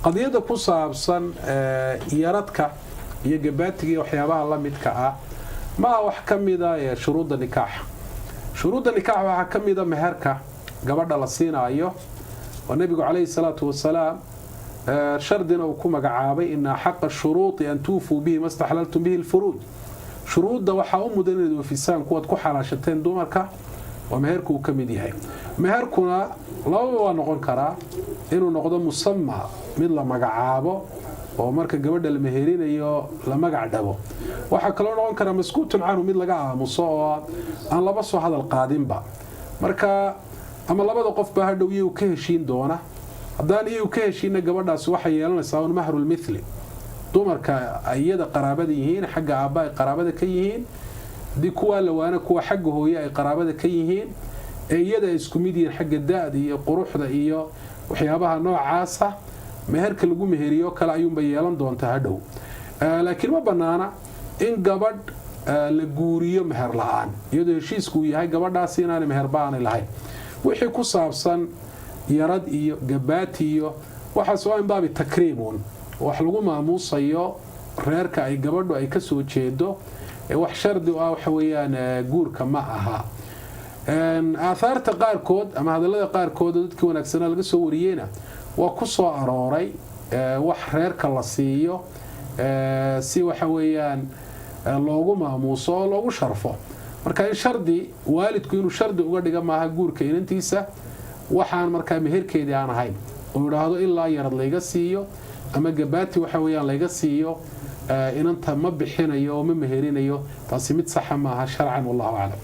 قضية كوسابسن يردك يجباتي وحيابها الله متكأ ما وحكم إذا شروط النكاح شروط النكاح وحكم إذا مهرك قبل الصينة أيوه والنبي عليه الصلاة والسلام شردنا وكما قعابي إن حق الشروط أن توفوا به ما استحللتم به الفروج شروط ده وحا مدن وفيسان كواد ku xalaashateen dumarka waa meherku ka mid yahay meherkuna laba noqon kara inuu noqdo musamma mid la magacaabo oo marka gabadha la meherinayo la magac dhabo waxa kale oo noqon kara maskuutun aanu mid laga aamuso oo aan laba soo hadal qaadinba marka ama labada qof baa hadhow iyuu ka heshiin doona hadaan iyuu ka heshiina gabadhaas waxa yeelanaysaa mahrul mithli dumarka ayada qaraabada yihiin xagga aabba ay qaraabada ka yihiin di kuwa lawaana kuwa xagga hooyo ay qaraabada ka yihiin iyada isku mid yihiin xagga daad iyo quruxda iyo waxyaabaha noocaas ah meherka lagu meheriyo kala ayuun bay yeelan doontaa hadhow laakiin ma banaana in gabadh la guuriyo meher la'aan iyadoo heshiisku yahay gabadhaas inaan meher baan lahayn wixii ku saabsan yarad iyo gabaati iyo waxa soo in baabi takriimun wax lagu maamuusayo reerka ay gabadhu ay ka soo jeedo wax shardi ah waxa weeyaan guurka ma aha aasaarta qaarkood ama hadallada qaarkood dadkii wanaagsan laga soo wariyayna waa ku soo arooray wax reerka la siiyo si waxa weeyaan loogu maamuuso loogu sharfo marka in shardi waalidku inuu shardi uga dhiga maaha guurka inantiisa waxaan marka meherkeedii aan ahayn oo yiraahdo ilaa yarad layga siiyo ama gabaati waxa weeyaan layga siiyo inanta ma bixinayo oo ma meherinayo taasi mid sax ma aha sharcan wallahu a'lam